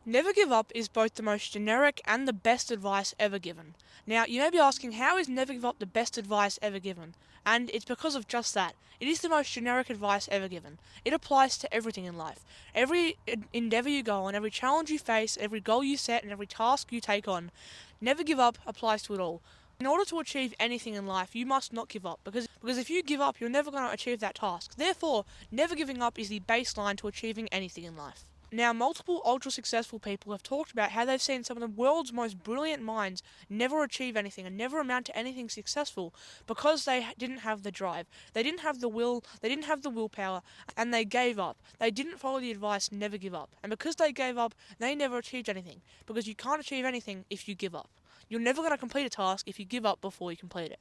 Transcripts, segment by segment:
Never give up is both the most generic and the best advice ever given. Now, you may be asking, how is never give up the best advice ever given? And it's because of just that. It is the most generic advice ever given. It applies to everything in life. Every endeavor you go on, every challenge you face, every goal you set, and every task you take on, never give up applies to it all. In order to achieve anything in life, you must not give up, because if you give up, you're never going to achieve that task. Therefore, never giving up is the baseline to achieving anything in life. Now, multiple ultra-successful people have talked about how they've seen some of the world's most brilliant minds never achieve anything and never amount to anything successful because they didn't have the drive, they didn't have the will, they didn't have the willpower, and they gave up. They didn't follow the advice, never give up. And because they gave up, they never achieved anything, because you can't achieve anything if you give up. You're never going to complete a task if you give up before you complete it.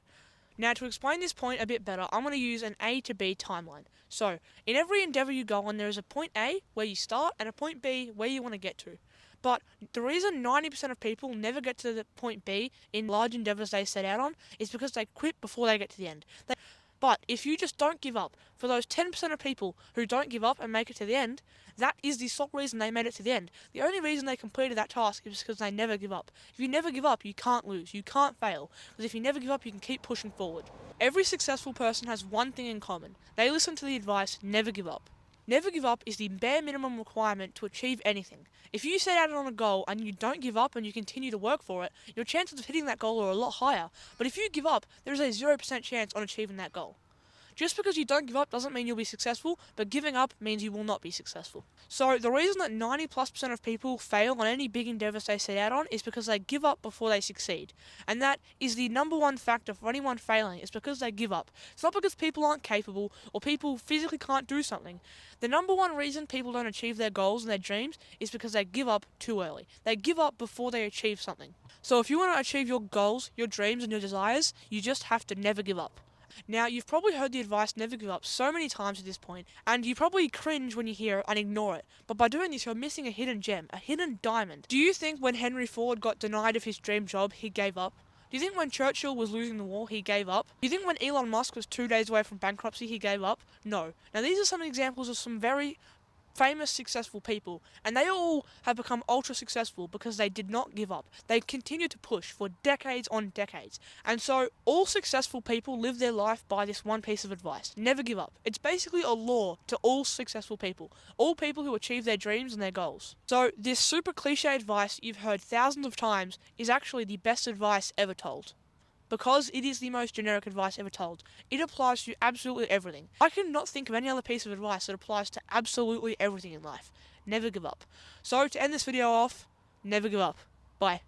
Now, to explain this point a bit better, I'm going to use an A to B timeline. So, in every endeavor you go on, there is a point A where you start and a point B where you want to get to. But the reason 90% of people never get to the point B in large endeavors they set out on is because they quit before they get to the end. But if you just don't give up, for those 10% of people who don't give up and make it to the end, that is the sole reason they made it to the end. The only reason they completed that task is because they never give up. If you never give up, you can't lose, you can't fail, because if you never give up, you can keep pushing forward. Every successful person has one thing in common. They listen to the advice, never give up. Never give up is the bare minimum requirement to achieve anything. If you set out on a goal and you don't give up and you continue to work for it, your chances of hitting that goal are a lot higher. But if you give up, there is a 0% chance on achieving that goal. Just because you don't give up doesn't mean you'll be successful, but giving up means you will not be successful. So the reason that 90+% of people fail on any big endeavors they set out on is because they give up before they succeed. And that is the number one factor for anyone failing, is because they give up. It's not because people aren't capable or people physically can't do something. The number one reason people don't achieve their goals and their dreams is because they give up too early. They give up before they achieve something. So if you want to achieve your goals, your dreams and your desires, you just have to never give up. Now, you've probably heard the advice never give up so many times at this point, and you probably cringe when you hear it and ignore it. But by doing this, you're missing a hidden gem, a hidden diamond. Do you think when Henry Ford got denied of his dream job, he gave up? Do you think when Churchill was losing the war, he gave up? Do you think when Elon Musk was 2 days away from bankruptcy, he gave up? No. Now, these are some examples of some very famous successful people, and they all have become ultra successful because they did not give up. They continued to push for decades on decades. And so all successful people live their life by this one piece of advice: never give up. It's basically a law to all successful people, all people who achieve their dreams and their goals. So this super cliche advice you've heard thousands of times is actually the best advice ever told. Because it is the most generic advice ever told. It applies to absolutely everything. I cannot think of any other piece of advice that applies to absolutely everything in life. Never give up. So to end this video off, never give up. Bye.